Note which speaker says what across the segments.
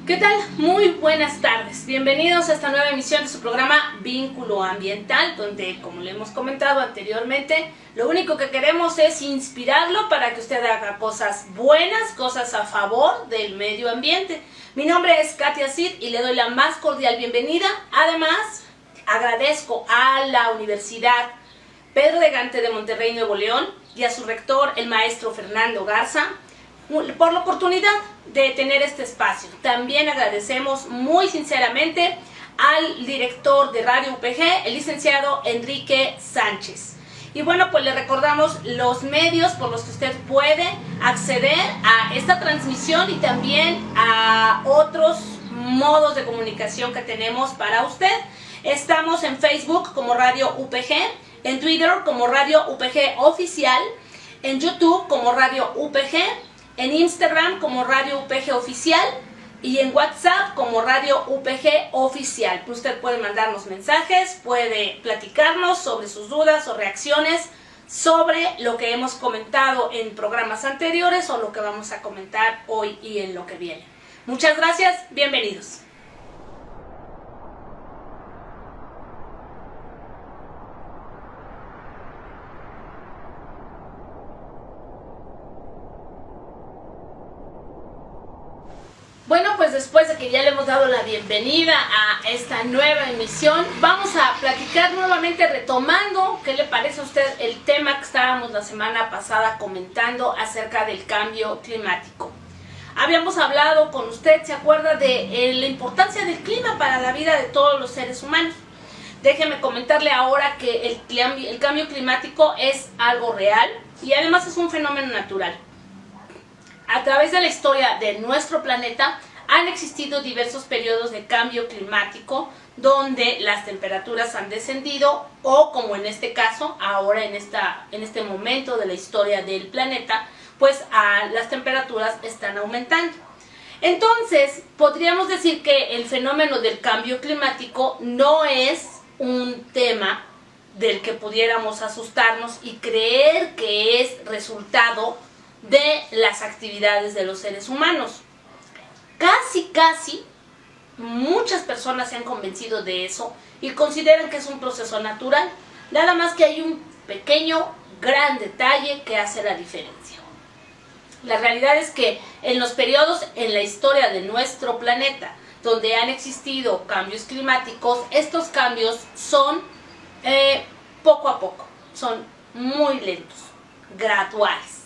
Speaker 1: ¿Qué tal? Muy buenas tardes. Bienvenidos a esta nueva emisión de su programa Vínculo Ambiental, donde, como le hemos comentado anteriormente, lo único que queremos es inspirarlo para que usted haga cosas buenas, cosas a favor del medio ambiente. Mi nombre es Katia Cid y le doy la más cordial bienvenida. Además, agradezco a la Universidad Pedro de Gante de Monterrey, Nuevo León, y a su rector, el maestro Fernando Garza, por la oportunidad de tener este espacio. También agradecemos muy sinceramente al director de Radio UPG, el licenciado Enrique Sánchez. Y bueno, pues le recordamos los medios por los que usted puede acceder a esta transmisión y también a otros modos de comunicación que tenemos para usted. Estamos en Facebook como Radio UPG, en Twitter como Radio UPG Oficial, en YouTube como Radio UPG, en Instagram como Radio UPG Oficial y en WhatsApp como Radio UPG Oficial. Usted puede mandarnos mensajes, puede platicarnos sobre sus dudas o reacciones sobre lo que hemos comentado en programas anteriores o lo que vamos a comentar hoy y en lo que viene. Muchas gracias, bienvenidos. Bueno, pues después de que ya le hemos dado la bienvenida a esta nueva emisión, vamos a platicar nuevamente retomando, ¿qué le parece a usted el tema que estábamos la semana pasada comentando acerca del cambio climático? Habíamos hablado con usted, ¿se acuerda de la importancia del clima para la vida de todos los seres humanos? Déjeme comentarle ahora que el cambio climático es algo real y además es un fenómeno natural. A través de la historia de nuestro planeta han existido diversos periodos de cambio climático donde las temperaturas han descendido o, como en este caso, ahora en este momento de la historia del planeta, pues las temperaturas están aumentando. Entonces, podríamos decir que el fenómeno del cambio climático no es un tema del que pudiéramos asustarnos y creer que es resultado de las actividades de los seres humanos. Casi muchas personas se han convencido de eso y consideran que es un proceso natural. Nada más que hay un pequeño, gran detalle que hace la diferencia. La realidad es que en los periodos en la historia de nuestro planeta donde han existido cambios climáticos, estos cambios son poco a poco, son muy lentos, graduales.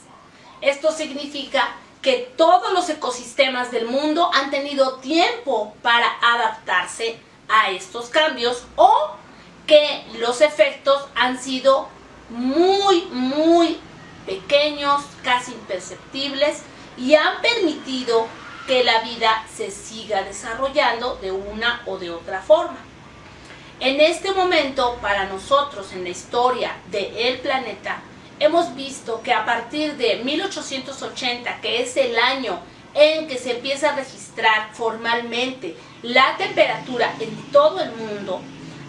Speaker 1: Esto significa que todos los ecosistemas del mundo han tenido tiempo para adaptarse a estos cambios o que los efectos han sido muy pequeños, casi imperceptibles y han permitido que la vida se siga desarrollando de una o de otra forma. En este momento, para nosotros en la historia del planeta, hemos visto que a partir de 1880, que es el año en que se empieza a registrar formalmente la temperatura en todo el mundo,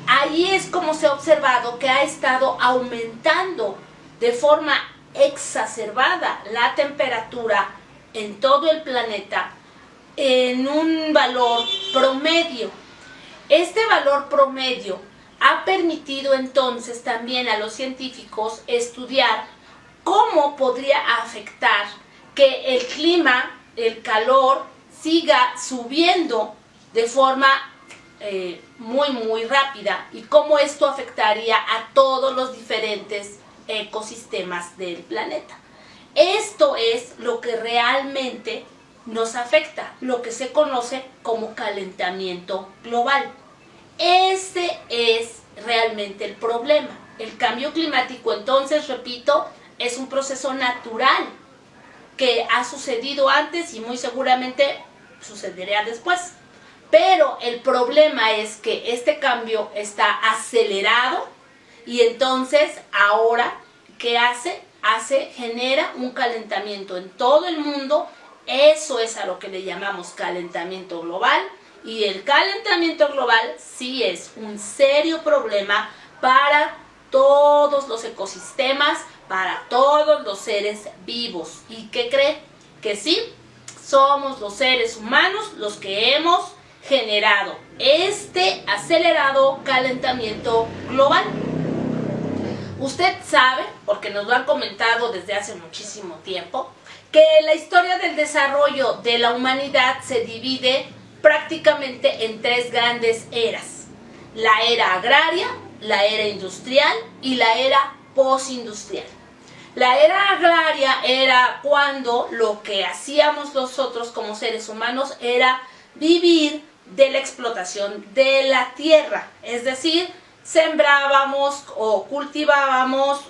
Speaker 1: ahí es como se ha observado que ha estado aumentando de forma exacerbada la temperatura en todo el planeta en un valor promedio. Este valor promedio ha permitido entonces también a los científicos estudiar cómo podría afectar que el clima, el calor, siga subiendo de forma muy rápida y cómo esto afectaría a todos los diferentes ecosistemas del planeta. Esto es lo que realmente nos afecta, lo que se conoce como calentamiento global. Ese es realmente el problema. El cambio climático, entonces, repito, es un proceso natural que ha sucedido antes y muy seguramente sucederá después. Pero el problema es que este cambio está acelerado y entonces ahora, ¿qué hace? Genera un calentamiento en todo el mundo. Eso es a lo que le llamamos calentamiento global. Y el calentamiento global sí es un serio problema para todos los ecosistemas, para todos los seres vivos. ¿Y qué cree? Que sí, somos los seres humanos los que hemos generado este acelerado calentamiento global. Usted sabe, porque nos lo han comentado desde hace muchísimo tiempo, que la historia del desarrollo de la humanidad se divide prácticamente en tres grandes eras: la era agraria, la era industrial y la era postindustrial. La era agraria era cuando lo que hacíamos nosotros como seres humanos era vivir de la explotación de la tierra, es decir, sembrábamos o cultivábamos,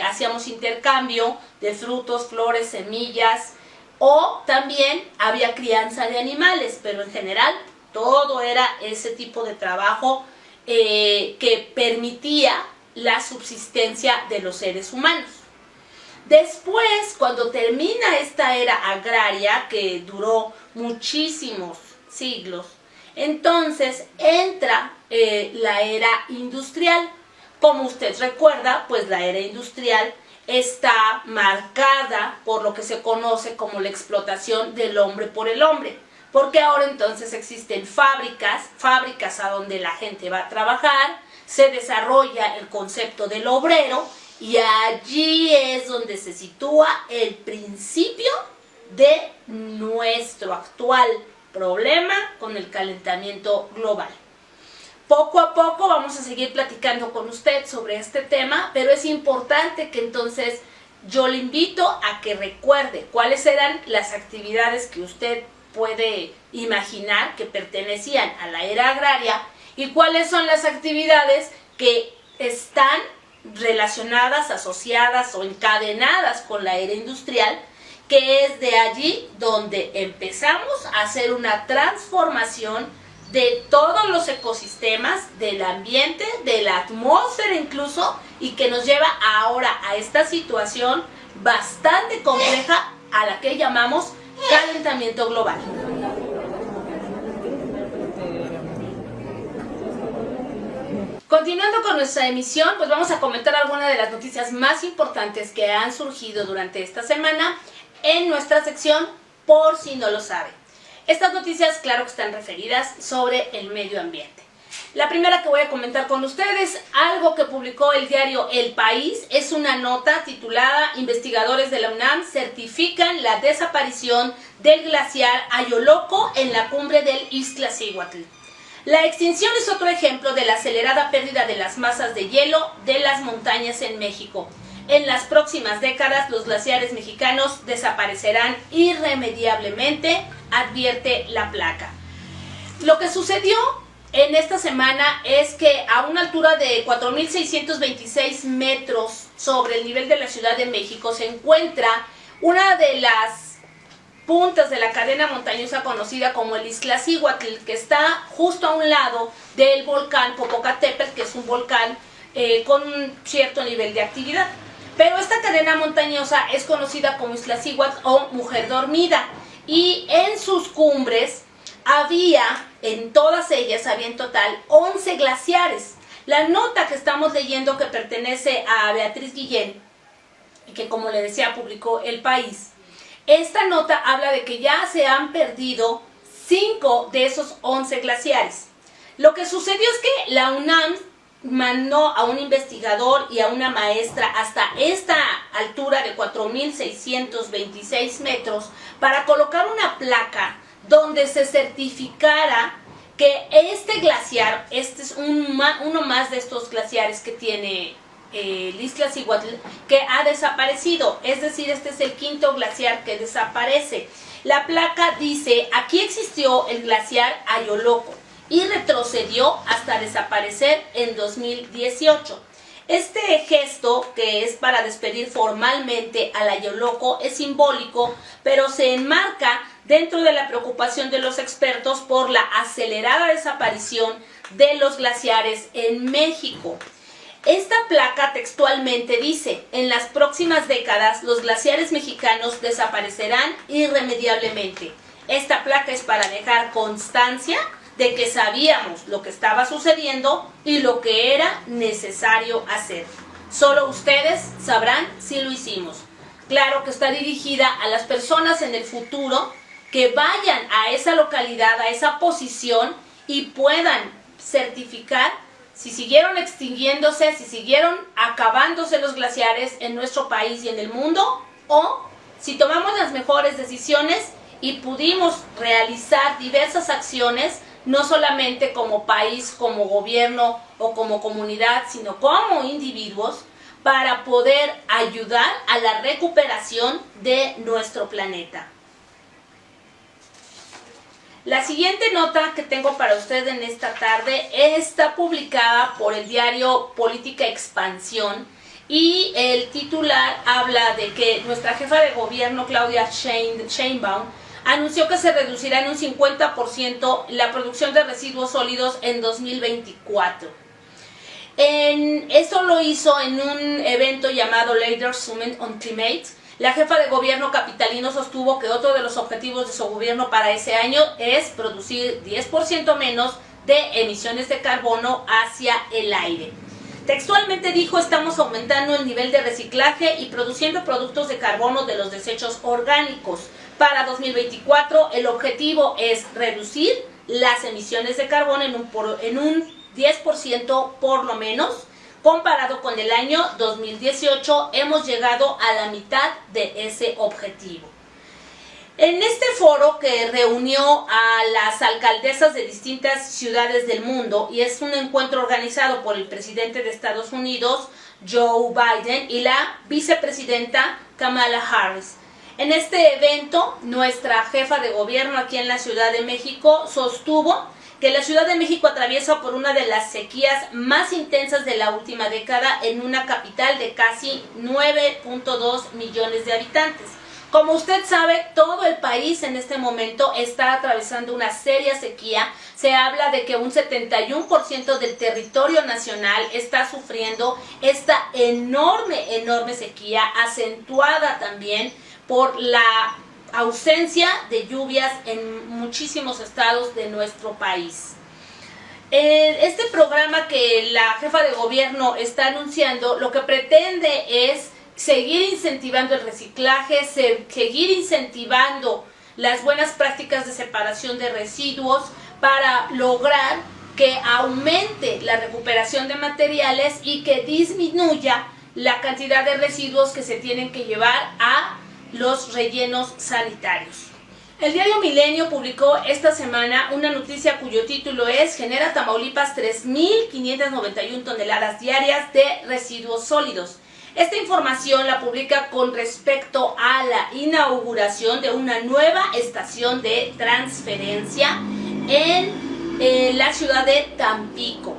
Speaker 1: hacíamos intercambio de frutos, flores, semillas, o también había crianza de animales, pero en general todo era ese tipo de trabajo que permitía la subsistencia de los seres humanos. Después, cuando termina esta era agraria, que duró muchísimos siglos, entonces entra la era industrial. Como usted recuerda, pues la era industrial está marcada por lo que se conoce como la explotación del hombre por el hombre, porque ahora entonces existen fábricas a donde la gente va a trabajar, se desarrolla el concepto del obrero, y allí es donde se sitúa el principio de nuestro actual problema con el calentamiento global. Poco a poco vamos a seguir platicando con usted sobre este tema, pero es importante que entonces yo le invito a que recuerde cuáles eran las actividades que usted puede imaginar que pertenecían a la era agraria y cuáles son las actividades que están relacionadas, asociadas o encadenadas con la era industrial, que es de allí donde empezamos a hacer una transformación de todos los ecosistemas, del ambiente, de la atmósfera incluso, y que nos lleva ahora a esta situación bastante compleja a la que llamamos calentamiento global. Continuando con nuestra emisión, pues vamos a comentar algunas de las noticias más importantes que han surgido durante esta semana en nuestra sección Por si no lo sabe. Estas noticias, claro que están referidas sobre el medio ambiente. La primera que voy a comentar con ustedes, algo que publicó el diario El País, es una nota titulada "Investigadores de la UNAM certifican la desaparición del glaciar Ayoloco en la cumbre del Iztaccíhuatl". La extinción es otro ejemplo de la acelerada pérdida de las masas de hielo de las montañas en México. En las próximas décadas, los glaciares mexicanos desaparecerán irremediablemente, advierte la placa. Lo que sucedió en esta semana es que a una altura de 4.626 metros sobre el nivel de la Ciudad de México se encuentra una de las puntas de la cadena montañosa conocida como el Iztaccíhuatl, que está justo a un lado del volcán Popocatépetl, que es un volcán con un cierto nivel de actividad. Pero esta cadena montañosa es conocida como Iztaccíhuatl o Mujer Dormida, y en sus cumbres en todas ellas había en total 11 glaciares. La nota que estamos leyendo, que pertenece a Beatriz Guillén, y que, como le decía, publicó El País, esta nota habla de que ya se han perdido 5 de esos 11 glaciares. Lo que sucedió es que la UNAM mandó a un investigador y a una maestra hasta esta altura de 4.626 metros para colocar una placa donde se certificara que este glaciar, este es uno más de estos glaciares que tiene el Iztaccíhuatl, que ha desaparecido, es decir, este es el 5º glaciar que desaparece. La placa dice: aquí existió el glaciar Ayoloco y retrocedió hasta desaparecer en 2018. Este gesto, que es para despedir formalmente al Ayoloco, es simbólico, pero se enmarca dentro de la preocupación de los expertos por la acelerada desaparición de los glaciares en México. Esta placa textualmente dice: en las próximas décadas los glaciares mexicanos desaparecerán irremediablemente. Esta placa es para dejar constancia de que sabíamos lo que estaba sucediendo y lo que era necesario hacer. Solo ustedes sabrán si lo hicimos. claro que está dirigida a las personas en el futuro que vayan a esa localidad, a esa posición y puedan certificar si siguieron extinguiéndose, si siguieron acabándose los glaciares en nuestro país y en el mundo, o si tomamos las mejores decisiones y pudimos realizar diversas acciones, no solamente como país, como gobierno o como comunidad, sino como individuos, para poder ayudar a la recuperación de nuestro planeta. La siguiente nota que tengo para usted en esta tarde está publicada por el diario Política Expansión y el titular habla de que nuestra jefa de gobierno, Claudia Sheinbaum, anunció que se reducirá en un 50% la producción de residuos sólidos en 2024. Esto lo hizo en un evento llamado Leaders Summit on Climate. La jefa de gobierno capitalino sostuvo que otro de los objetivos de su gobierno para ese año es producir 10% menos de emisiones de carbono hacia el aire. Textualmente dijo: estamos aumentando el nivel de reciclaje y produciendo productos de carbono de los desechos orgánicos. Para 2024 el objetivo es reducir las emisiones de carbono en un 10% por lo menos. Comparado con el año 2018, hemos llegado a la mitad de ese objetivo. En este foro, que reunió a las alcaldesas de distintas ciudades del mundo, y es un encuentro organizado por el presidente de Estados Unidos, Joe Biden, y la vicepresidenta Kamala Harris. En este evento, nuestra jefa de gobierno aquí en la Ciudad de México sostuvo que la Ciudad de México atraviesa por una de las sequías más intensas de la última década en una capital de casi 9.2 millones de habitantes. Como usted sabe, todo el país en este momento está atravesando una seria sequía. Se habla de que un 71% del territorio nacional está sufriendo esta enorme sequía, acentuada también por la ausencia de lluvias en muchísimos estados de nuestro país. Este programa que la jefa de gobierno está anunciando, lo que pretende es seguir incentivando el reciclaje, seguir incentivando las buenas prácticas de separación de residuos para lograr que aumente la recuperación de materiales y que disminuya la cantidad de residuos que se tienen que llevar a los rellenos sanitarios. El diario Milenio publicó esta semana una noticia cuyo título es: genera Tamaulipas 3.591 toneladas diarias de residuos sólidos. Esta información la publica con respecto a la inauguración de una nueva estación de transferencia en la ciudad de Tampico.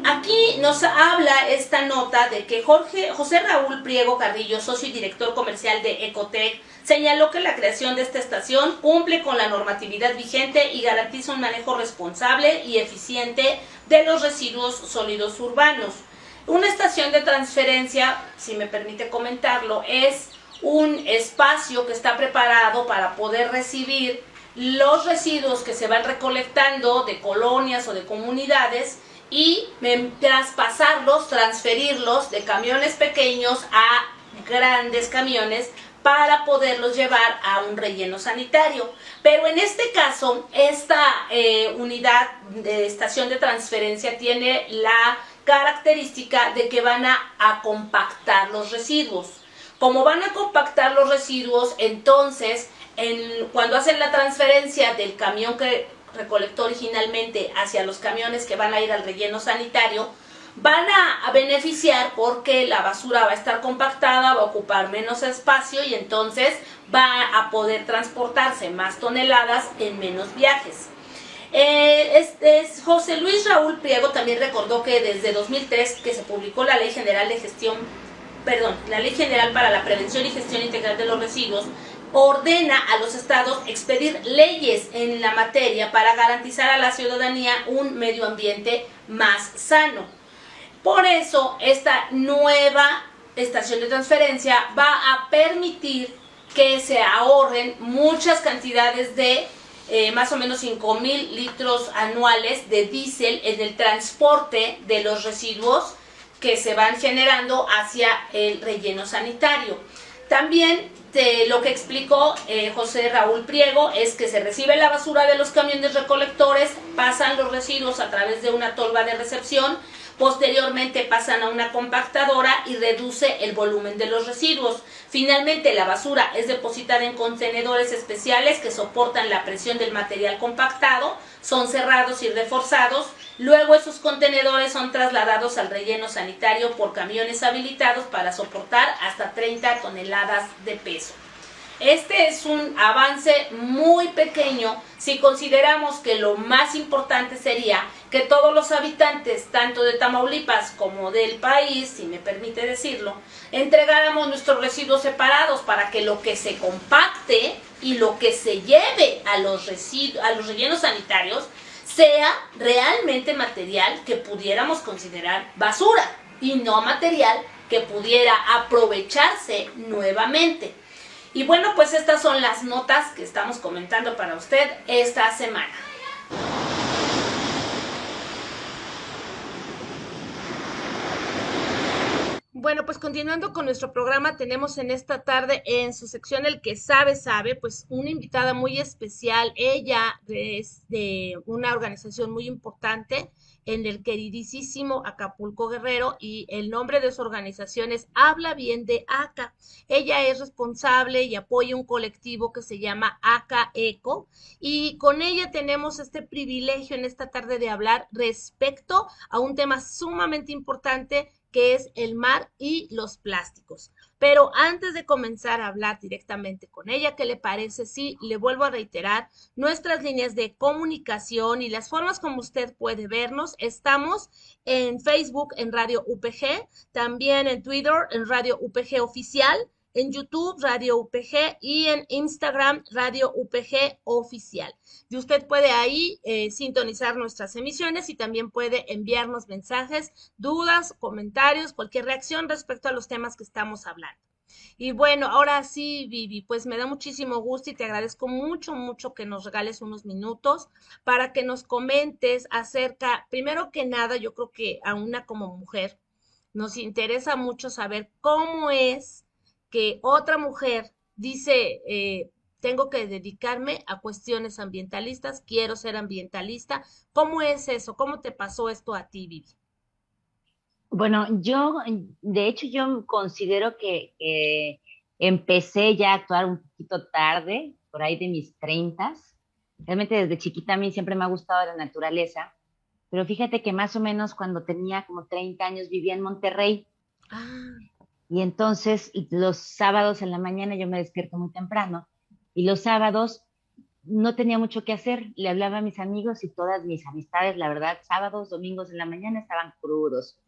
Speaker 1: Aquí nos habla esta nota de que José Raúl Priego Carrillo, socio y director comercial de Ecotec, señaló que la creación de esta estación cumple con la normatividad vigente y garantiza un manejo responsable y eficiente de los residuos sólidos urbanos. Una estación de transferencia, si me permite comentarlo, es un espacio que está preparado para poder recibir los residuos que se van recolectando de colonias o de comunidades y traspasarlos, transferirlos de camiones pequeños a grandes camiones para poderlos llevar a un relleno sanitario. Pero en este caso, esta unidad de estación de transferencia tiene la característica de que van a compactar los residuos. Como van a compactar los residuos, entonces, cuando hacen la transferencia del camión que recolectó originalmente hacia los camiones que van a ir al relleno sanitario, van a beneficiar porque la basura va a estar compactada, va a ocupar menos espacio y entonces va a poder transportarse más toneladas en menos viajes. José Luis Raúl Priego también recordó que desde 2003 que se publicó la Ley General para la Prevención y Gestión Integral de los Residuos, ordena a los estados expedir leyes en la materia para garantizar a la ciudadanía un medio ambiente más sano. Por eso, esta nueva estación de transferencia va a permitir que se ahorren muchas cantidades de más o menos 5,000 litros anuales de diésel en el transporte de los residuos que se van generando hacia el relleno sanitario. También lo que explicó José Raúl Priego es que se recibe la basura de los camiones recolectores, pasan los residuos a través de una tolva de recepción, posteriormente pasan a una compactadora y reduce el volumen de los residuos. Finalmente la basura es depositada en contenedores especiales que soportan la presión del material compactado, son cerrados y reforzados. Luego esos contenedores son trasladados al relleno sanitario por camiones habilitados para soportar hasta 30 toneladas de peso. Este es un avance muy pequeño si consideramos que lo más importante sería que todos los habitantes, tanto de Tamaulipas como del país, si me permite decirlo, entregáramos nuestros residuos separados para que lo que se compacte y lo que se lleve a los rellenos sanitarios sea realmente material que pudiéramos considerar basura y no material que pudiera aprovecharse nuevamente. Y bueno, pues estas son las notas que estamos comentando para usted esta semana. Bueno, pues continuando con nuestro programa, tenemos en esta tarde en su sección El que sabe, sabe, pues una invitada muy especial. Ella es de una organización muy importante en el queridísimo Acapulco Guerrero y el nombre de su organización es Habla Bien de ACA. Ella es responsable y apoya un colectivo que se llama ACA Eco y con ella tenemos este privilegio en esta tarde de hablar respecto a un tema sumamente importante que es el mar y los plásticos. Pero antes de comenzar a hablar directamente con ella, ¿qué le parece? Sí, le vuelvo a reiterar nuestras líneas de comunicación y las formas como usted puede vernos. Estamos en Facebook en Radio UPG, también en Twitter en Radio UPG Oficial, en YouTube Radio UPG y en Instagram Radio UPG Oficial. Y usted puede ahí sintonizar nuestras emisiones y también puede enviarnos mensajes, dudas, comentarios, cualquier reacción respecto a los temas que estamos hablando. Y bueno, ahora sí, Vivi, pues me da muchísimo gusto y te agradezco mucho, mucho que nos regales unos minutos para que nos comentes acerca, primero que nada, yo creo que a una como mujer nos interesa mucho saber cómo es que otra mujer dice, tengo que dedicarme a cuestiones ambientalistas, quiero ser ambientalista. ¿Cómo es eso? ¿Cómo te pasó esto a ti, Vivi?
Speaker 2: Bueno, de hecho, yo considero que empecé ya a actuar un poquito tarde, por ahí de mis treintas. Realmente desde chiquita a mí siempre me ha gustado la naturaleza, pero fíjate que más o menos cuando tenía como 30 años vivía en Monterrey
Speaker 1: Ah,
Speaker 2: y entonces los sábados en la mañana yo me despierto muy temprano y los sábados no tenía mucho que hacer, le hablaba a mis amigos y todas mis amistades, la verdad, sábados, domingos en la mañana estaban crudos.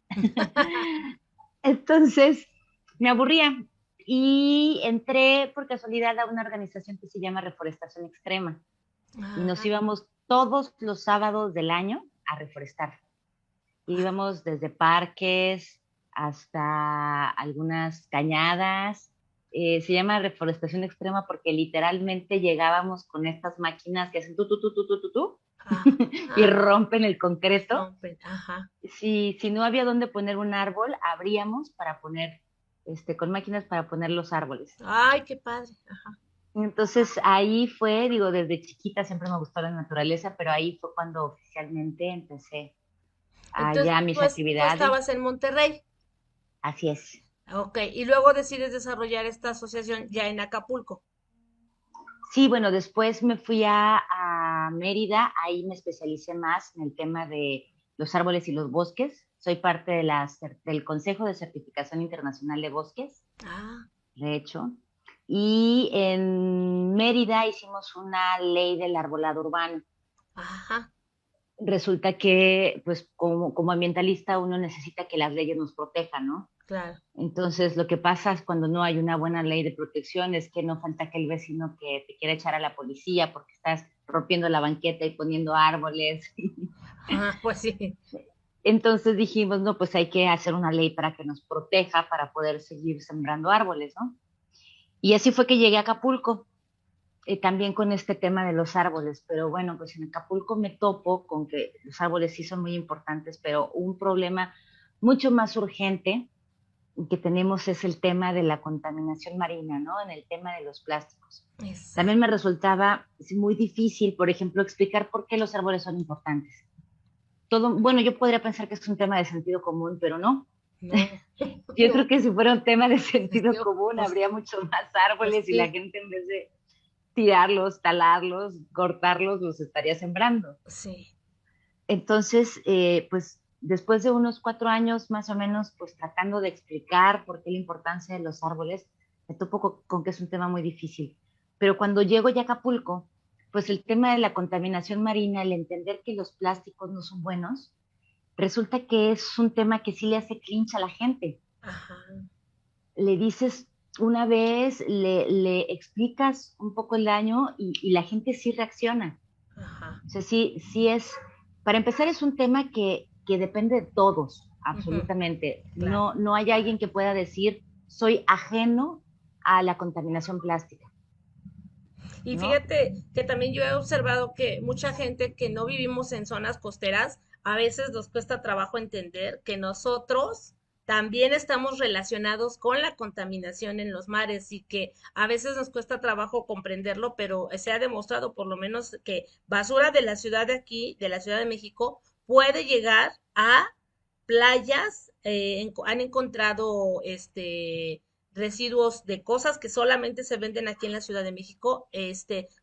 Speaker 2: Entonces me aburría y entré por casualidad a una organización que se llama Reforestación Extrema y nos
Speaker 1: ah,
Speaker 2: íbamos todos los sábados del año a reforestar. Íbamos desde parques hasta algunas cañadas. Se llama Reforestación Extrema porque literalmente llegábamos con estas máquinas que hacen tú,
Speaker 1: ah,
Speaker 2: y
Speaker 1: ah,
Speaker 2: rompen el concreto.
Speaker 1: rompen, ajá.
Speaker 2: Si no había dónde poner un árbol, abríamos para poner, con máquinas para poner los árboles.
Speaker 1: Ay, qué padre. Ajá.
Speaker 2: Entonces ahí fue, digo, desde chiquita siempre me gustó la naturaleza, pero ahí fue cuando oficialmente empecé
Speaker 1: Entonces,
Speaker 2: allá mis
Speaker 1: tú
Speaker 2: actividades.
Speaker 1: estabas en Monterrey.
Speaker 2: Así es.
Speaker 1: Ok, y luego decides desarrollar esta asociación ya en Acapulco.
Speaker 2: Sí, bueno, después me fui a Mérida, ahí me especialicé más en el tema de los árboles y los bosques. Soy parte del Consejo de Certificación Internacional de Bosques,
Speaker 1: Ah,
Speaker 2: de hecho. Y en Mérida hicimos una ley del arbolado urbano.
Speaker 1: ajá,
Speaker 2: Resulta que, pues, como ambientalista, uno necesita que las leyes nos protejan, ¿no?
Speaker 1: claro.
Speaker 2: Entonces, lo que pasa es cuando no hay una buena ley de protección es que no falta aquel vecino que te quiere echar a la policía porque estás rompiendo la banqueta y poniendo árboles.
Speaker 1: Ah, pues sí.
Speaker 2: Entonces dijimos, no, pues hay que hacer una ley para que nos proteja para poder seguir sembrando árboles, ¿no? Y así fue que llegué a Acapulco, también con este tema de los árboles, pero bueno, pues en Acapulco me topo con que los árboles sí son muy importantes, pero un problema mucho más urgente que tenemos es el tema de la contaminación marina, ¿no? En el tema de los plásticos. También
Speaker 1: Exacto.
Speaker 2: me resultaba muy difícil, por ejemplo, explicar por qué los árboles son importantes. Todo, bueno, yo podría pensar que es un tema de sentido común, pero no.
Speaker 1: No,
Speaker 2: Yo creo
Speaker 1: no,
Speaker 2: que si fuera un tema de sentido
Speaker 1: sentido,
Speaker 2: común,
Speaker 1: pues,
Speaker 2: habría mucho más
Speaker 1: pues
Speaker 2: árboles y la
Speaker 1: sí,
Speaker 2: gente en vez de tirarlos, talarlos, cortarlos, los estaría sembrando.
Speaker 1: sí.
Speaker 2: Entonces, pues después de unos 4 años más o menos, pues tratando de explicar por qué la importancia de los árboles, me topo con que es un tema muy difícil. Pero cuando llego ya a Acapulco, pues el tema de la contaminación marina, el entender que los plásticos no son buenos, resulta que es un tema que sí le hace clinch a la gente.
Speaker 1: Ajá,
Speaker 2: Le dices una vez, le explicas un poco el daño y la gente sí reacciona.
Speaker 1: ajá.
Speaker 2: O sea, sí, sí es, para empezar es un tema que depende de todos,
Speaker 1: Ujú,
Speaker 2: absolutamente.
Speaker 1: claro.
Speaker 2: No, no hay alguien que pueda decir, soy ajeno a la contaminación plástica,
Speaker 1: Y
Speaker 2: ¿no?
Speaker 1: fíjate que también yo he observado que mucha gente que no vivimos en zonas costeras, a veces nos cuesta trabajo entender que nosotros también estamos relacionados con la contaminación en los mares y que a veces nos cuesta trabajo comprenderlo, pero se ha demostrado por lo menos que basura de la ciudad de aquí, de la Ciudad de México, puede llegar a playas, han encontrado residuos de cosas que solamente se venden aquí en la Ciudad de México,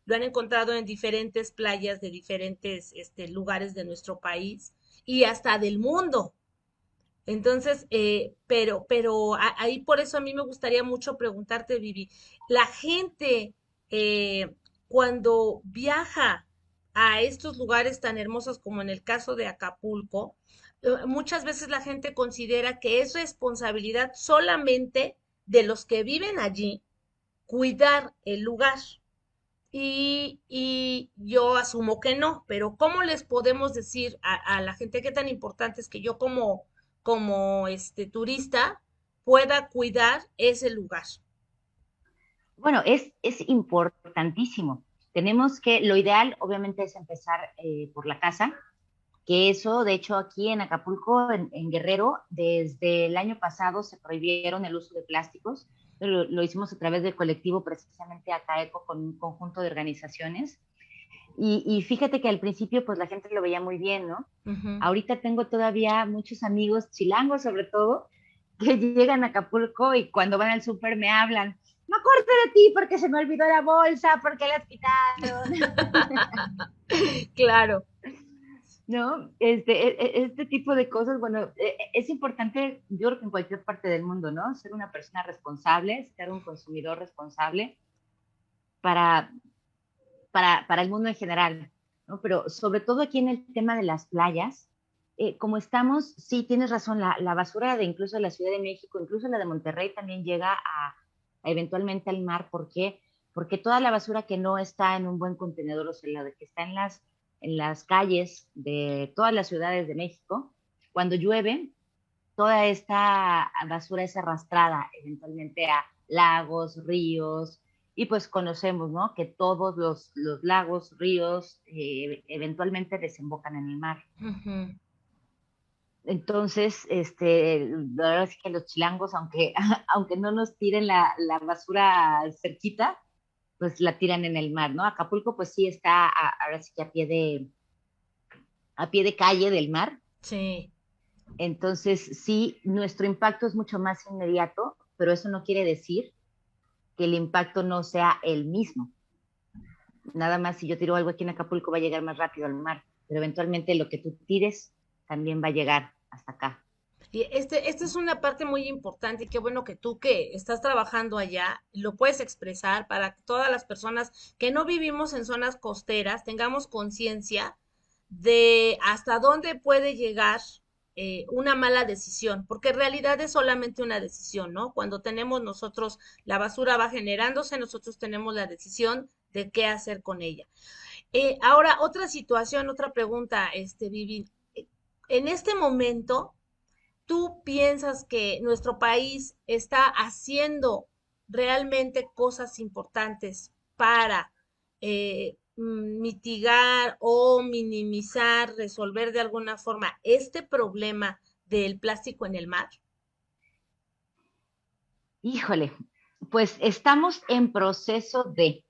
Speaker 1: lo han encontrado en diferentes playas de diferentes lugares de nuestro país y hasta del mundo. Entonces, ahí por eso a mí me gustaría mucho preguntarte, Vivi, la gente eh, cuando viaja a estos lugares tan hermosos como en el caso de Acapulco, muchas veces la gente considera que es responsabilidad solamente de los que viven allí cuidar el lugar. Y yo asumo que no, pero ¿cómo les podemos decir a la gente qué tan importante es que yo como turista pueda cuidar ese lugar?
Speaker 2: Bueno, es importantísimo. Tenemos que, lo ideal obviamente es empezar por la casa, que eso, de hecho, aquí en Acapulco, en Guerrero, desde el año pasado se prohibieron el uso de plásticos. Lo hicimos a través del colectivo precisamente ACAECO con un conjunto de organizaciones. Y fíjate que al principio pues la gente lo veía muy bien, ¿no?
Speaker 1: Ujú.
Speaker 2: Ahorita tengo todavía muchos amigos chilangos sobre todo que llegan a Acapulco y cuando van al súper me hablan, me acuerdo de ti porque se me olvidó la bolsa, porque la quitaron.
Speaker 1: Claro.
Speaker 2: ¿No? Este tipo de cosas, bueno, es importante, yo creo que en cualquier parte del mundo, ¿no? Ser una persona responsable, ser un consumidor responsable para, para el mundo en general, ¿no? Pero sobre todo aquí en el tema de las playas, como estamos, sí, tienes razón, la basura de incluso de la Ciudad de México, incluso la de Monterrey también llega a eventualmente al mar. ¿Por qué? Porque toda la basura que no está en un buen contenedor, o sea, la de que está en las calles de todas las ciudades de México, cuando llueve, toda esta basura es arrastrada eventualmente a lagos, ríos, y pues conocemos, ¿no? Que todos los lagos, ríos, eventualmente desembocan en el mar.
Speaker 1: Ujú.
Speaker 2: Entonces, la verdad es que los chilangos, aunque, aunque no nos tiren la basura cerquita, pues la tiran en el mar, ¿no? Acapulco, pues sí está ahora sí que a pie de calle del mar.
Speaker 1: Sí.
Speaker 2: Entonces, sí, nuestro impacto es mucho más inmediato, pero eso no quiere decir que el impacto no sea el mismo. Nada más si yo tiro algo aquí en Acapulco va a llegar más rápido al mar, pero eventualmente lo que tú tires también va a llegar hasta acá.
Speaker 1: Y esta es una parte muy importante y qué bueno que tú que estás trabajando allá lo puedes expresar para que todas las personas que no vivimos en zonas costeras tengamos conciencia de hasta dónde puede llegar una mala decisión, porque en realidad es solamente una decisión, ¿no? Cuando tenemos nosotros, la basura va generándose, nosotros tenemos la decisión de qué hacer con ella. Ahora, otra situación, otra pregunta, Vivi. En este momento, ¿tú piensas que nuestro país está haciendo realmente cosas importantes para mitigar o minimizar, resolver de alguna forma este problema del plástico en el mar?
Speaker 2: Híjole, pues estamos en proceso de,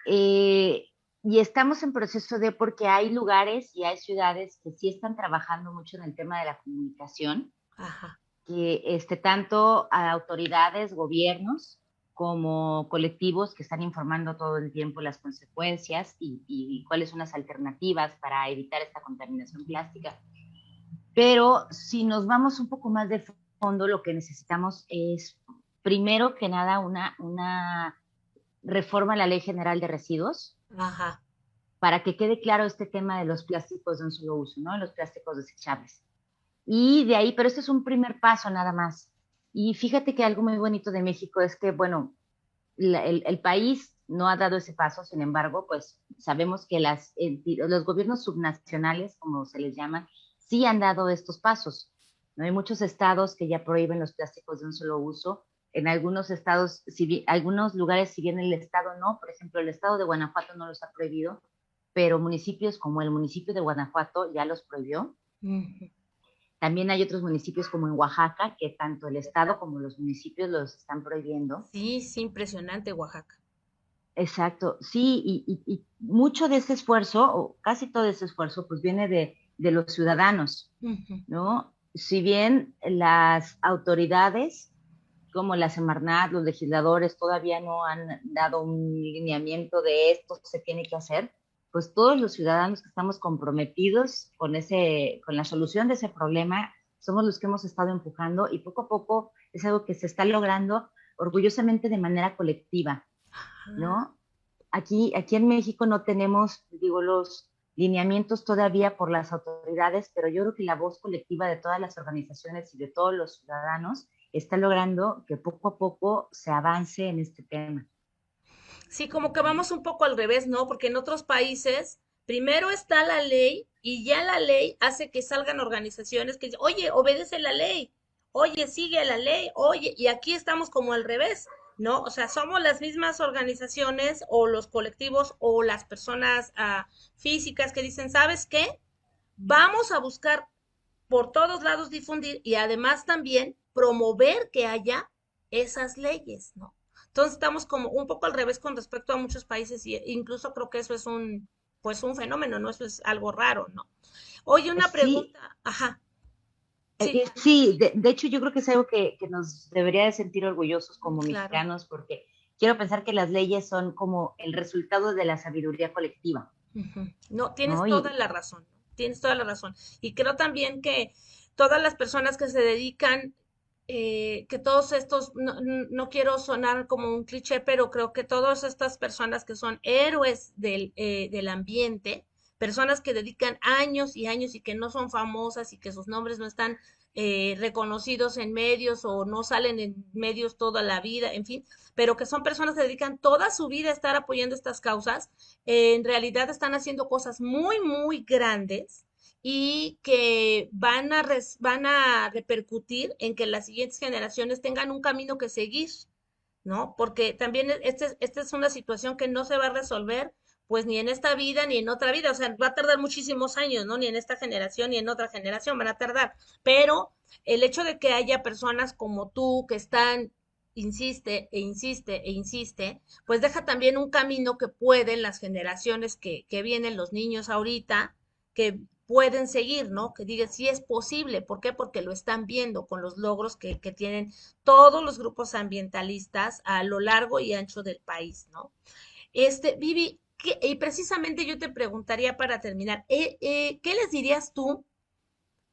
Speaker 2: eh, y estamos en proceso de porque hay lugares y hay ciudades que sí están trabajando mucho en el tema de la comunicación,
Speaker 3: Ajá.
Speaker 2: que tanto a autoridades, gobiernos, como colectivos que están informando todo el tiempo las consecuencias y cuáles son las alternativas para evitar esta contaminación plástica. Pero si nos vamos un poco más de fondo, lo que necesitamos es, primero que nada, una reforma a la Ley General de Residuos
Speaker 3: Ajá.
Speaker 2: para que quede claro este tema de los plásticos de un solo uso, ¿no? Los plásticos desechables. Y de ahí, pero este es un primer paso nada más. Y fíjate que algo muy bonito de México es que, bueno, el país no ha dado ese paso, sin embargo, pues sabemos que los gobiernos subnacionales, como se les llama, sí han dado estos pasos. ¿No? Hay muchos estados que ya prohíben los plásticos de un solo uso. En algunos estados, algunos lugares, si bien el estado no, por ejemplo, el estado de Guanajuato no los ha prohibido, pero municipios como el municipio de Guanajuato ya los prohibió.
Speaker 3: Ujú.
Speaker 2: También hay otros municipios como en Oaxaca, que tanto el estado como los municipios los están prohibiendo.
Speaker 3: Sí, sí, impresionante Oaxaca.
Speaker 2: Exacto, sí, y mucho de ese esfuerzo, o casi todo ese esfuerzo, pues viene de los ciudadanos,
Speaker 3: Ujú.
Speaker 2: ¿no? Si bien las autoridades, como la Semarnat, los legisladores, todavía no han dado un lineamiento de esto se tiene que hacer, pues todos los ciudadanos que estamos comprometidos con la solución de ese problema, somos los que hemos estado empujando y poco a poco es algo que se está logrando orgullosamente de manera colectiva,
Speaker 3: Ah,
Speaker 2: ¿no? Aquí en México no tenemos, digo, los lineamientos todavía por las autoridades, pero yo creo que la voz colectiva de todas las organizaciones y de todos los ciudadanos está logrando que poco a poco se avance en este tema.
Speaker 3: sí, como que vamos un poco al revés, ¿no? Porque en otros países primero está la ley y ya la ley hace que salgan organizaciones que dicen, oye, obedece la ley, oye, sigue la ley, oye, y aquí estamos como al revés, ¿no? O sea, somos las mismas organizaciones o los colectivos o las personas físicas que dicen, ¿sabes qué? Vamos a buscar por todos lados difundir y además también promover que haya esas leyes, ¿no? Entonces estamos como un poco al revés con respecto a muchos países y incluso creo que eso es pues un fenómeno, ¿no? Eso es algo raro, ¿no? Oye, una
Speaker 2: Sí,
Speaker 3: pregunta, ajá, sí,
Speaker 2: sí, de hecho yo creo que es algo que nos debería de sentir orgullosos como
Speaker 3: claro.
Speaker 2: mexicanos porque quiero pensar que las leyes son como el resultado de la sabiduría colectiva,
Speaker 3: Ujú. No, tienes
Speaker 2: ¿no?
Speaker 3: toda la razón, ¿no? Tienes toda la razón. Y creo también que todas las personas que se dedican, que todos estos, no quiero sonar como un cliché, pero creo que todas estas personas que son héroes del ambiente, personas que dedican años y años y que no son famosas y que sus nombres no están reconocidos en medios o no salen en medios toda la vida, en fin, pero que son personas que dedican toda su vida a estar apoyando estas causas, en realidad están haciendo cosas muy, muy grandes y que van a repercutir en que las siguientes generaciones tengan un camino que seguir, ¿no? Porque también esta es una situación que no se va a resolver pues ni en esta vida ni en otra vida, o sea, va a tardar muchísimos años, ¿no? Ni en esta generación ni en otra generación van a tardar, pero el hecho de que haya personas como tú que están, insiste e insiste e insiste, pues deja también un camino que pueden las generaciones que vienen, los niños ahorita, que pueden seguir, ¿no? Que digan, sí es posible. ¿Por qué? Porque lo están viendo con los logros que tienen todos los grupos ambientalistas a lo largo y ancho del país, ¿no? Vivi, y precisamente yo te preguntaría para terminar, ¿qué les dirías tú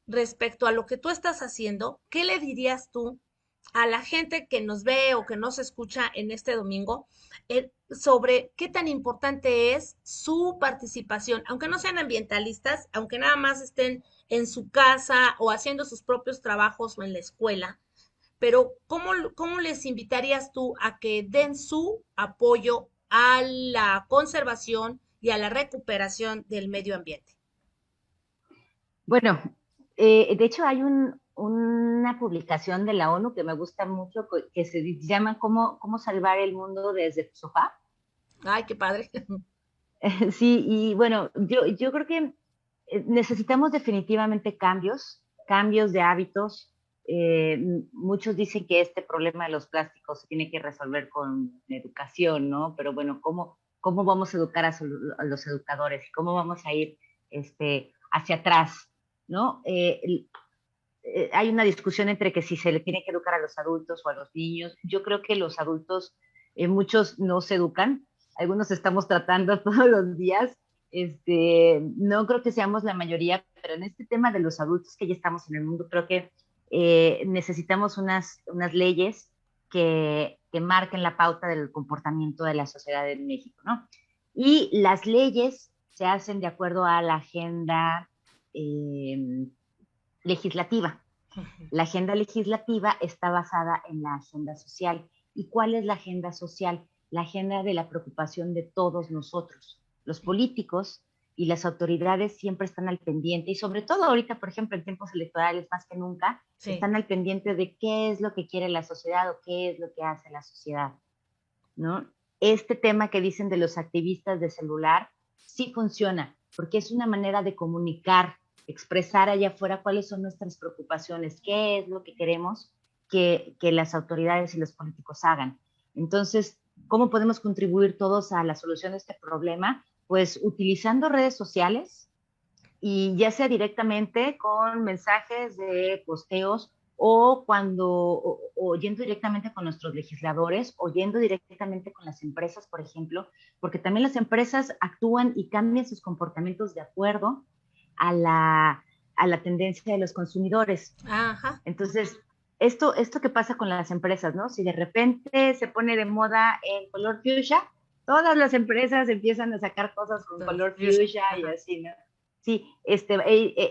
Speaker 3: respecto a lo que tú estás haciendo? ¿Qué le dirías tú a la gente que nos ve o que nos escucha en este domingo sobre qué tan importante es su participación, aunque no sean ambientalistas, aunque nada más estén en su casa o haciendo sus propios trabajos o en la escuela, pero ¿cómo les invitarías tú a que den su apoyo a la conservación y a la recuperación del medio ambiente?
Speaker 2: Bueno, de hecho hay una publicación de la ONU que me gusta mucho que se llama ¿Cómo salvar el mundo desde tu sofá?
Speaker 3: Ay, qué padre.
Speaker 2: Sí, y bueno, yo creo que necesitamos definitivamente cambios de hábitos, Muchos dicen que este problema de los plásticos se tiene que resolver con educación, ¿no? Pero bueno, ¿cómo vamos a educar a los educadores? ¿Cómo vamos a ir hacia atrás, ¿no? Hay una discusión entre que si se le tiene que educar a los adultos o a los niños. Yo creo que los adultos, muchos no se educan, algunos estamos tratando todos los días. No creo que seamos la mayoría, pero en este tema de los adultos que ya estamos en el mundo, creo que necesitamos unas leyes que marquen la pauta del comportamiento de la sociedad en México, ¿no? Y las leyes se hacen de acuerdo a la agenda legislativa. La agenda legislativa está basada en la agenda social. ¿Y cuál es la agenda social? La agenda de la preocupación de todos nosotros. Los políticos y las autoridades siempre están al pendiente, y sobre todo ahorita, por ejemplo, en tiempos electorales más que nunca, sí, están al pendiente de qué es lo que quiere la sociedad o qué es lo que hace la sociedad, ¿no? Este tema que dicen de los activistas de celular sí funciona, porque es una manera de comunicar, expresar allá afuera cuáles son nuestras preocupaciones, qué es lo que queremos que las autoridades y los políticos hagan. Entonces, ¿cómo podemos contribuir todos a la solución de este problema? Pues utilizando redes sociales, y ya sea directamente con mensajes de posteos o yendo directamente con nuestros legisladores o yendo directamente con las empresas, por ejemplo, porque también las empresas actúan y cambian sus comportamientos de acuerdo a la tendencia de los consumidores.
Speaker 3: Ajá.
Speaker 2: Entonces, esto que pasa con las empresas, ¿no? Si de repente se pone de moda el color fuchsia, todas las empresas empiezan a sacar cosas con color fuchsia y así, ¿no? Sí,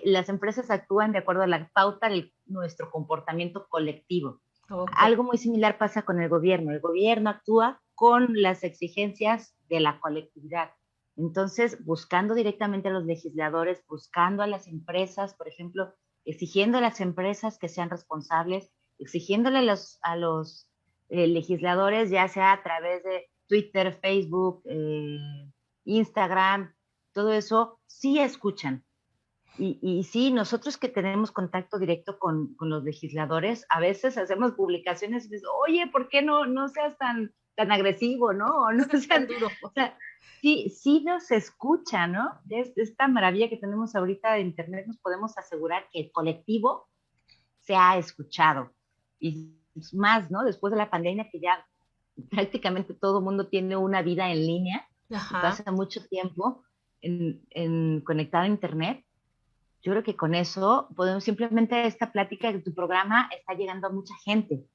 Speaker 2: las empresas actúan de acuerdo a la pauta de nuestro comportamiento colectivo. Okay. Algo muy similar pasa con el gobierno. El gobierno actúa con las exigencias de la colectividad. Entonces, buscando directamente a los legisladores, buscando a las empresas, por ejemplo, exigiendo a las empresas que sean responsables, exigiéndole a los legisladores, ya sea a través de Twitter, Facebook, Instagram, todo eso, sí escuchan. Y sí, nosotros que tenemos contacto directo con los legisladores, a veces hacemos publicaciones y dices, oye, ¿por qué no seas tan agresivo, no? O no seas duro. O sea, sí nos escucha, ¿no? Esta maravilla que tenemos ahorita de Internet, nos podemos asegurar que el colectivo se ha escuchado. Y más, ¿no? Después de la pandemia, que ya prácticamente todo el mundo tiene una vida en línea, pasa mucho tiempo conectado a Internet. Yo creo que con eso podemos simplemente, esta plática de tu programa está llegando a mucha gente,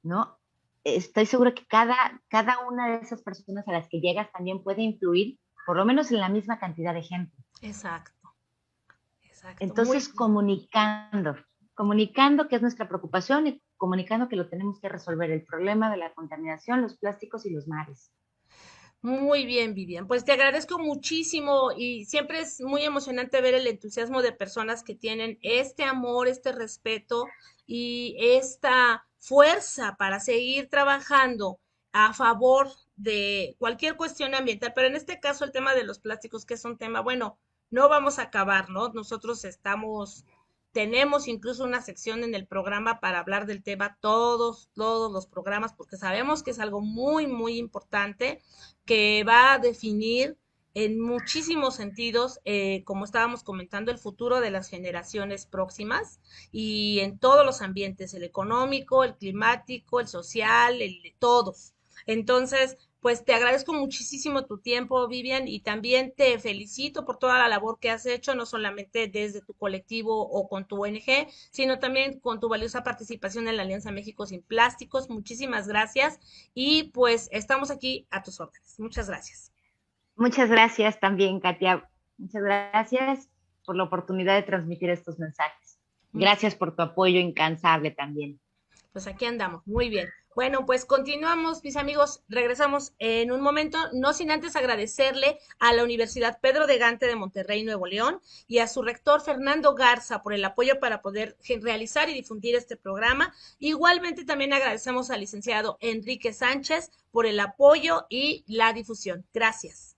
Speaker 2: ¿no? Estoy segura que cada una de esas personas a las que llegas también puede influir, por lo menos en la misma cantidad de gente.
Speaker 3: Exacto.
Speaker 2: Entonces, comunicando que es nuestra preocupación y comunicando que lo tenemos que resolver, el problema de la contaminación, los plásticos y los mares.
Speaker 3: Muy bien, Vivian. Pues te agradezco muchísimo y siempre es muy emocionante ver el entusiasmo de personas que tienen este amor, este respeto y esta fuerza para seguir trabajando a favor de cualquier cuestión ambiental, pero en este caso el tema de los plásticos, que es un tema, bueno, no vamos a acabar, ¿no? Nosotros tenemos incluso una sección en el programa para hablar del tema, todos los programas, porque sabemos que es algo muy, muy importante, que va a definir en muchísimos sentidos, como estábamos comentando, el futuro de las generaciones próximas y en todos los ambientes, el económico, el climático, el social, el de todos. Entonces, pues te agradezco muchísimo tu tiempo, Vivian, y también te felicito por toda la labor que has hecho, no solamente desde tu colectivo o con tu ONG, sino también con tu valiosa participación en la Alianza México Sin Plásticos. Muchísimas gracias y pues estamos aquí a tus órdenes. Muchas gracias.
Speaker 2: Muchas gracias también, Katia. Muchas gracias por la oportunidad de transmitir estos mensajes. Gracias por tu apoyo incansable también.
Speaker 3: Pues aquí andamos, muy bien. Bueno, pues continuamos, mis amigos, regresamos en un momento, no sin antes agradecerle a la Universidad Pedro de Gante de Monterrey, Nuevo León, y a su rector Fernando Garza por el apoyo para poder realizar y difundir este programa. Igualmente también agradecemos al licenciado Enrique Sánchez por el apoyo y la difusión. Gracias.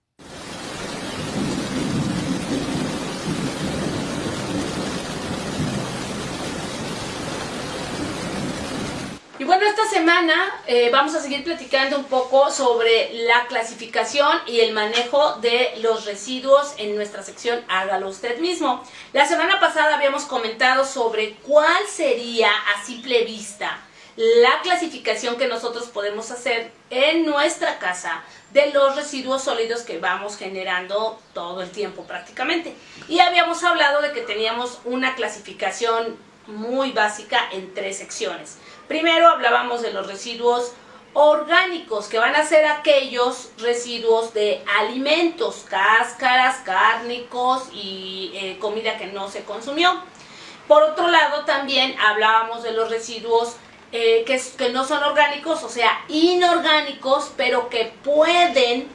Speaker 1: bueno, esta semana vamos a seguir platicando un poco sobre la clasificación y el manejo de los residuos en nuestra sección Hágalo Usted Mismo. La semana pasada habíamos comentado sobre cuál sería a simple vista la clasificación que nosotros podemos hacer en nuestra casa de los residuos sólidos que vamos generando todo el tiempo prácticamente. Y habíamos hablado de que teníamos una clasificación muy básica en 3 secciones. Primero hablábamos de los residuos orgánicos, que van a ser aquellos residuos de alimentos, cáscaras, cárnicos y comida que no se consumió. Por otro lado, también hablábamos de los residuos que no son orgánicos, o sea, inorgánicos, pero que pueden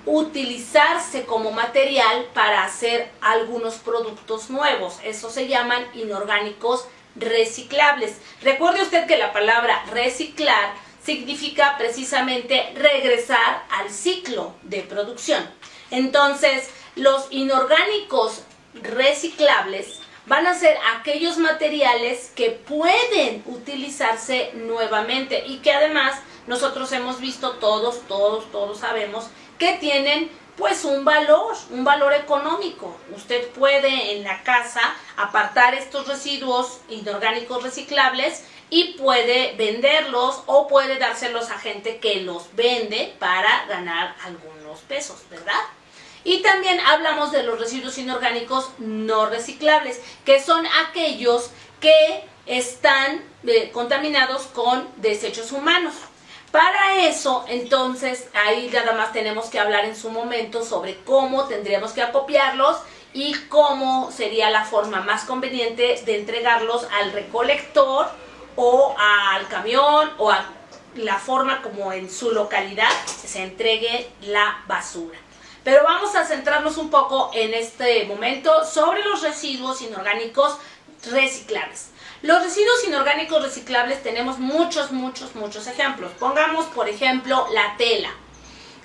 Speaker 1: utilizarse como material para hacer algunos productos nuevos. Eso se llaman inorgánicos reciclables. Recuerde usted que la palabra reciclar significa precisamente regresar al ciclo de producción. Entonces, los inorgánicos reciclables van a ser aquellos materiales que pueden utilizarse nuevamente y que además nosotros hemos visto, todos sabemos que tienen pues un valor económico. Usted puede en la casa apartar estos residuos inorgánicos reciclables y puede venderlos o puede dárselos a gente que los vende para ganar algunos pesos, ¿verdad? Y también hablamos de los residuos inorgánicos no reciclables, que son aquellos que están contaminados con desechos humanos. Para eso, entonces, ahí nada más tenemos que hablar en su momento sobre cómo tendríamos que acopiarlos y cómo sería la forma más conveniente de entregarlos al recolector o al camión o a la forma como en su localidad se entregue la basura. Pero vamos a centrarnos un poco en este momento sobre los residuos inorgánicos reciclables. Los residuos inorgánicos reciclables tenemos muchos ejemplos. Pongamos, por ejemplo, la tela.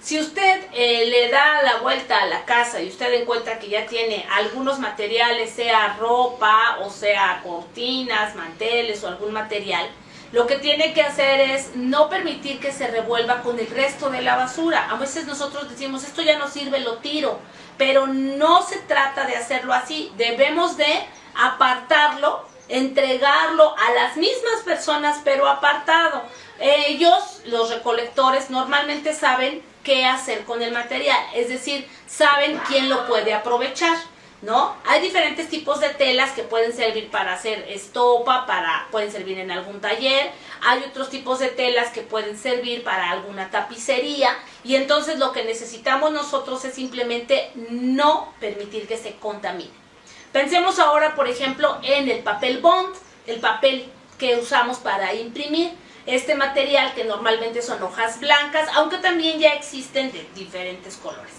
Speaker 1: Si usted le da la vuelta a la casa y usted encuentra que ya tiene algunos materiales, sea ropa o sea cortinas, manteles o algún material, lo que tiene que hacer es no permitir que se revuelva con el resto de la basura. A veces nosotros decimos, esto ya no sirve, lo tiro. Pero no se trata de hacerlo así. Debemos de apartarlo, entregarlo a las mismas personas, pero apartado. Ellos, los recolectores, normalmente saben qué hacer con el material. Es decir, saben quién lo puede aprovechar, ¿no? Hay diferentes tipos de telas que pueden servir para hacer estopa, pueden servir en algún taller. Hay otros tipos de telas que pueden servir para alguna tapicería. Y entonces lo que necesitamos nosotros es simplemente no permitir que se contamine. Pensemos ahora, por ejemplo, en el papel bond, el papel que usamos para imprimir. Este material que normalmente son hojas blancas, aunque también ya existen de diferentes colores.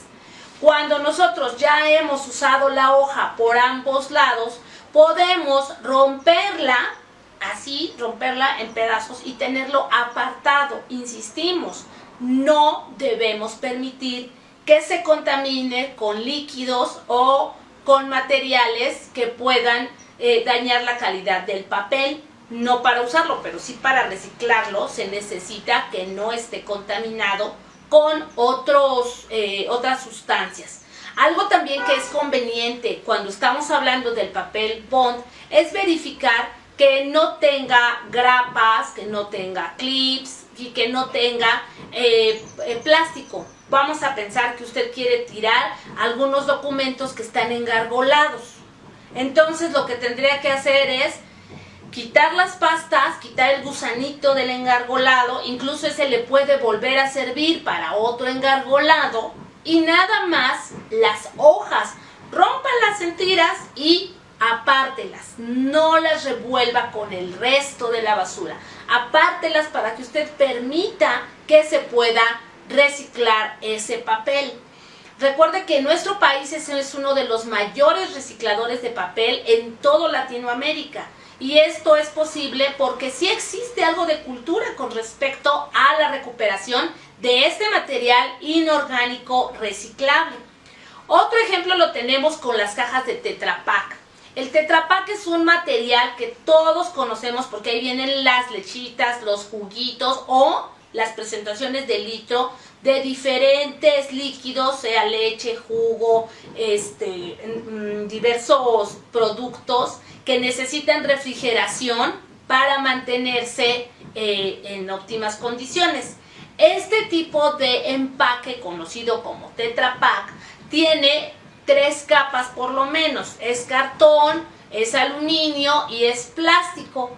Speaker 1: Cuando nosotros ya hemos usado la hoja por ambos lados, podemos romperla, así, romperla en pedazos y tenerlo apartado. Insistimos, no debemos permitir que se contamine con líquidos o con materiales que puedan dañar la calidad del papel. No para usarlo, pero sí para reciclarlo, se necesita que no esté contaminado con otras sustancias. Algo también que es conveniente cuando estamos hablando del papel bond es verificar que no tenga grapas, que no tenga clips y que no tenga plástico. Vamos a pensar que usted quiere tirar algunos documentos que están engargolados. Entonces lo que tendría que hacer es quitar las pastas, quitar el gusanito del engargolado, incluso ese le puede volver a servir para otro engargolado, y nada más las hojas, rómpalas en tiras y apártelas, no las revuelva con el resto de la basura, apártelas para que usted permita que se pueda reciclar ese papel. Recuerde que nuestro país es uno de los mayores recicladores de papel en todo Latinoamérica. Y esto es posible porque sí existe algo de cultura con respecto a la recuperación de este material inorgánico reciclable. Otro ejemplo lo tenemos con las cajas de Tetra Pak. El Tetra Pak es un material que todos conocemos porque ahí vienen las lechitas, los juguitos o las presentaciones de litro de diferentes líquidos, sea leche, jugo, diversos productos que necesitan refrigeración para mantenerse en óptimas condiciones. Este tipo de empaque, conocido como Tetra Pak, tiene 3 capas por lo menos. Es cartón, es aluminio y es plástico.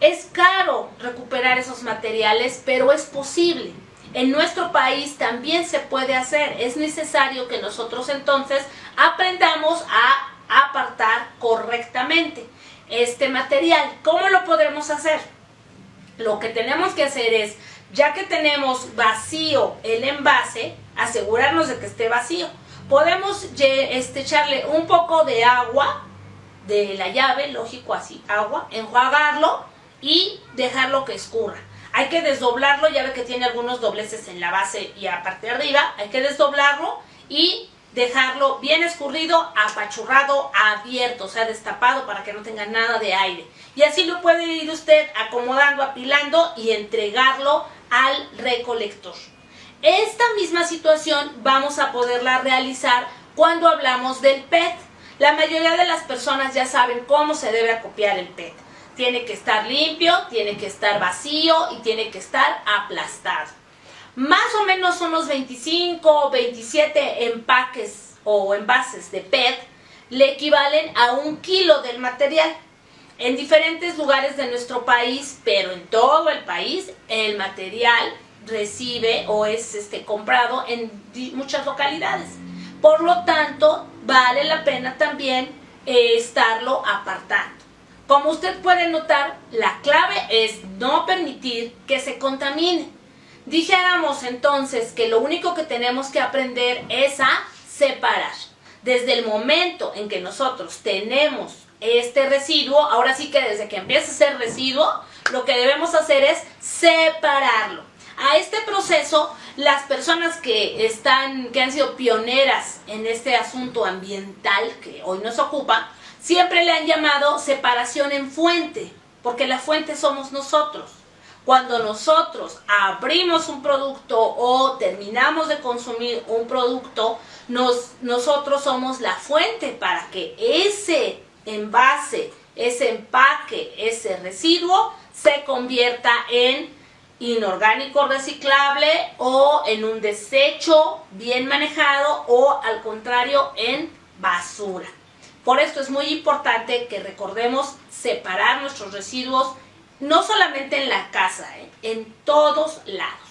Speaker 1: Es caro recuperar esos materiales, pero es posible. En nuestro país también se puede hacer. Es necesario que nosotros entonces aprendamos a apartar correctamente este material. ¿Cómo lo podremos hacer? Lo que tenemos que hacer es, ya que tenemos vacío el envase, asegurarnos de que esté vacío. Podemos echarle un poco de agua, de la llave, lógico, así, agua, enjuagarlo y dejarlo que escurra. Hay que desdoblarlo, ya ve que tiene algunos dobleces en la base y aparte de arriba, hay que desdoblarlo y dejarlo bien escurrido, apachurrado, abierto, o sea, destapado para que no tenga nada de aire. Y así lo puede ir usted acomodando, apilando y entregarlo al recolector. Esta misma situación vamos a poderla realizar cuando hablamos del PET. La mayoría de las personas ya saben cómo se debe acopiar el PET. Tiene que estar limpio, tiene que estar vacío y tiene que estar aplastado. Más o menos unos 25 o 27 empaques o envases de PET le equivalen a 1 kilo del material. En diferentes lugares de nuestro país, pero en todo el país, el material recibe o es comprado en muchas localidades. Por lo tanto, vale la pena también estarlo apartando. Como usted puede notar, la clave es no permitir que se contamine. Dijéramos entonces que lo único que tenemos que aprender es a separar. Desde el momento en que nosotros tenemos este residuo, ahora sí que desde que empieza a ser residuo, lo que debemos hacer es separarlo. A este proceso, las personas que han sido pioneras en este asunto ambiental que hoy nos ocupa, siempre le han llamado separación en fuente, porque la fuente somos nosotros. Cuando nosotros abrimos un producto o terminamos de consumir un producto, nosotros somos la fuente para que ese envase, ese empaque, ese residuo se convierta en inorgánico reciclable o en un desecho bien manejado o al contrario en basura. Por esto es muy importante que recordemos separar nuestros residuos no solamente en la casa, en todos lados.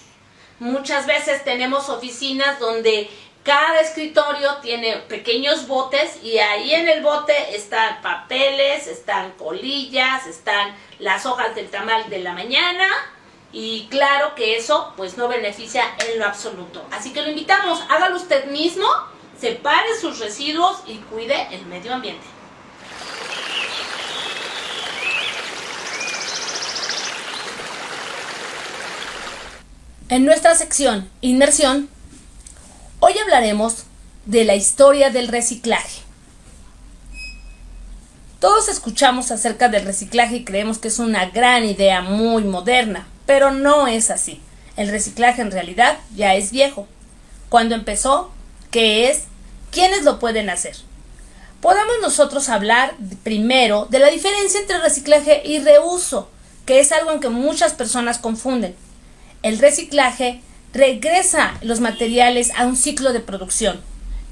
Speaker 1: Muchas veces tenemos oficinas donde cada escritorio tiene pequeños botes y ahí en el bote están papeles, están colillas, están las hojas del tamal de la mañana y claro que eso pues no beneficia en lo absoluto. Así que lo invitamos, hágalo usted mismo, separe sus residuos y cuide el medio ambiente. En nuestra sección Inmersión, hoy hablaremos de la historia del reciclaje. Todos escuchamos acerca del reciclaje y creemos que es una gran idea muy moderna, pero no es así. El reciclaje en realidad ya es viejo. ¿Cuándo empezó? ¿Qué es? ¿Quiénes lo pueden hacer? Podemos nosotros hablar primero de la diferencia entre reciclaje y reuso, que es algo en que muchas personas confunden. El reciclaje regresa los materiales a un ciclo de producción.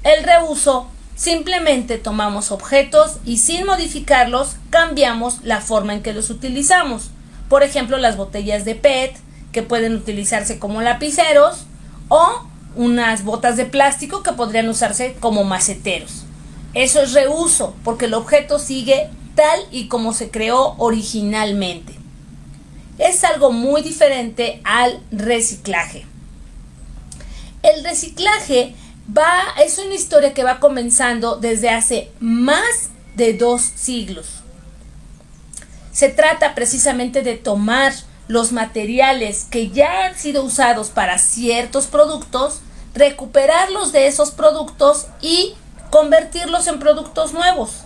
Speaker 1: El reuso, simplemente tomamos objetos y sin modificarlos cambiamos la forma en que los utilizamos. Por ejemplo, las botellas de PET que pueden utilizarse como lapiceros o unas botas de plástico que podrían usarse como maceteros. Eso es reuso porque el objeto sigue tal y como se creó originalmente. Es algo muy diferente al reciclaje. El reciclaje es una historia que va comenzando desde hace más de 2 siglos. Se trata precisamente de tomar los materiales que ya han sido usados para ciertos productos, recuperarlos de esos productos y convertirlos en productos nuevos.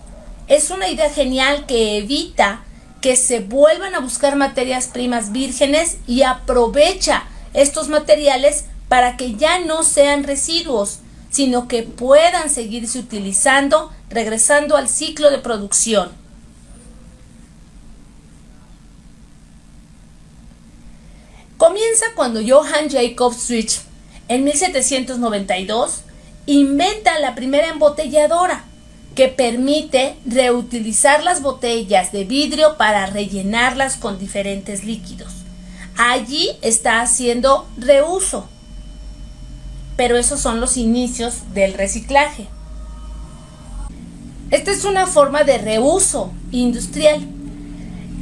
Speaker 1: Es una idea genial que evita que se vuelvan a buscar materias primas vírgenes y aprovecha estos materiales para que ya no sean residuos, sino que puedan seguirse utilizando, regresando al ciclo de producción. Comienza cuando Johann Jacob Schiff, en 1792, inventa la primera embotelladora, que permite reutilizar las botellas de vidrio para rellenarlas con diferentes líquidos. Allí está haciendo reuso, pero esos son los inicios del reciclaje. Esta es una forma de reuso industrial.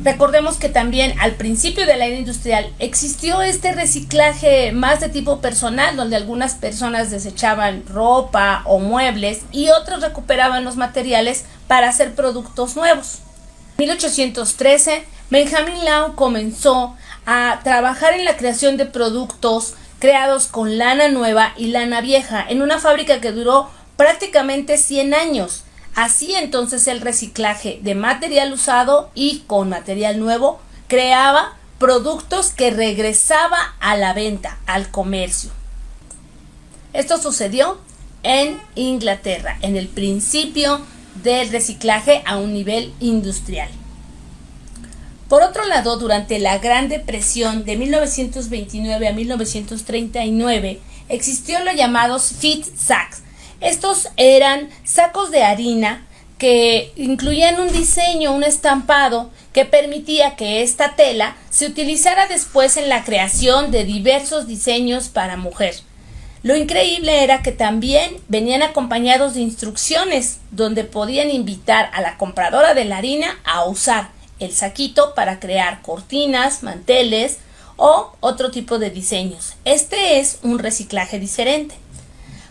Speaker 1: Recordemos que también al principio de la era industrial existió este reciclaje más de tipo personal, donde algunas personas desechaban ropa o muebles y otros recuperaban los materiales para hacer productos nuevos. En 1813, Benjamin Lau comenzó a trabajar en la creación de productos creados con lana nueva y lana vieja en una fábrica que duró prácticamente 100 años. Así entonces el reciclaje de material usado y con material nuevo creaba productos que regresaba a la venta, al comercio. Esto sucedió en Inglaterra, en el principio del reciclaje a un nivel industrial. Por otro lado, durante la Gran Depresión de 1929 a 1939, existió lo llamados feed sacks. Estos eran sacos de harina que incluían un diseño, un estampado que permitía que esta tela se utilizara después en la creación de diversos diseños para mujer. Lo increíble era que también venían acompañados de instrucciones donde podían invitar a la compradora de la harina a usar el saquito para crear cortinas, manteles o otro tipo de diseños. Este es un reciclaje diferente.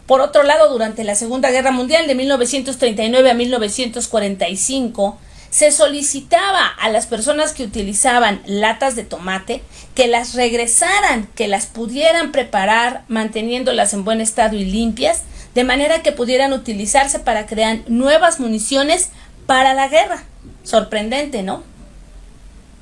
Speaker 1: Por otro lado, durante la Segunda Guerra Mundial de 1939 a 1945, se solicitaba a las personas que utilizaban latas de tomate que las regresaran, que las pudieran preparar manteniéndolas en buen estado y limpias, de manera que pudieran utilizarse para crear nuevas municiones para la guerra. Sorprendente, ¿no?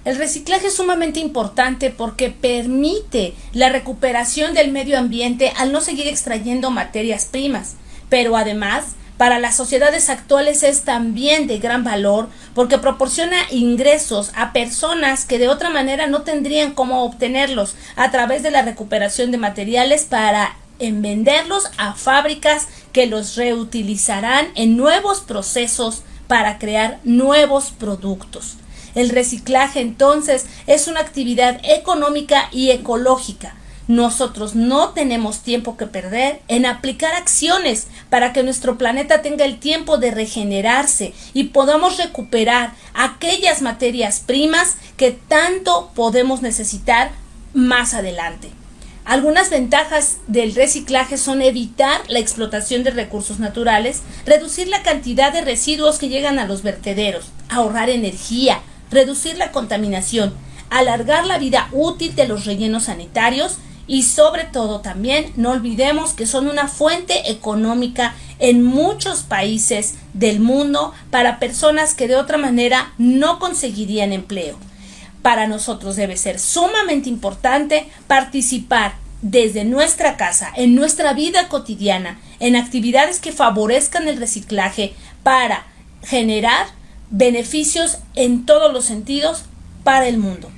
Speaker 1: El reciclaje es sumamente importante porque permite la recuperación del medio ambiente al no seguir extrayendo materias primas, pero además para las sociedades actuales es también de gran valor porque proporciona ingresos a personas que de otra manera no tendrían cómo obtenerlos a través de la recuperación de materiales para venderlos a fábricas que los reutilizarán en nuevos procesos para crear nuevos productos. El reciclaje entonces es una actividad económica y ecológica. Nosotros no tenemos tiempo que perder en aplicar acciones para que nuestro planeta tenga el tiempo de regenerarse y podamos recuperar aquellas materias primas que tanto podemos necesitar más adelante. Algunas ventajas del reciclaje son evitar la explotación de recursos naturales, reducir la cantidad de residuos que llegan a los vertederos, ahorrar energía, reducir la contaminación, alargar la vida útil de los rellenos sanitarios y sobre todo también no olvidemos que son una fuente económica en muchos países del mundo para personas que de otra manera no conseguirían empleo. Para nosotros debe ser sumamente importante participar desde nuestra casa, en nuestra vida cotidiana, en actividades que favorezcan el reciclaje para generar beneficios en todos los sentidos para el mundo.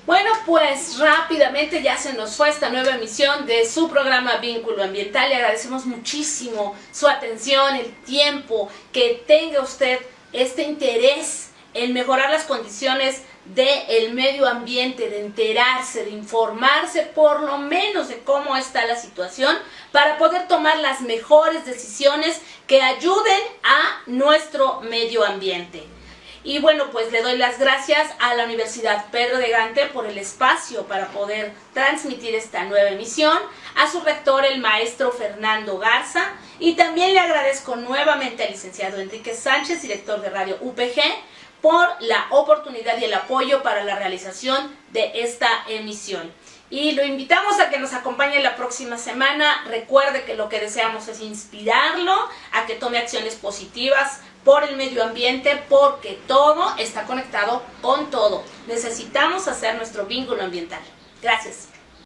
Speaker 1: Bueno, pues rápidamente ya se nos fue esta nueva emisión de su programa Vínculo Ambiental. Le agradecemos muchísimo su atención, el tiempo, que tenga usted este interés en mejorar las condiciones del medio ambiente, de enterarse, de informarse por lo menos de cómo está la situación para poder tomar las mejores decisiones que ayuden a nuestro medio ambiente. Y bueno, pues le doy las gracias a la Universidad Pedro de Gante por el espacio para poder transmitir esta nueva emisión, a su rector, el maestro Fernando Garza, y también le agradezco nuevamente al licenciado Enrique Sánchez, director de Radio UPG, por la oportunidad y el apoyo para la realización de esta emisión. Y lo invitamos a que nos acompañe la próxima semana. Recuerde que lo que deseamos es inspirarlo a que tome acciones positivas por el medio ambiente, porque todo está conectado con todo. Necesitamos hacer nuestro vínculo ambiental. Gracias.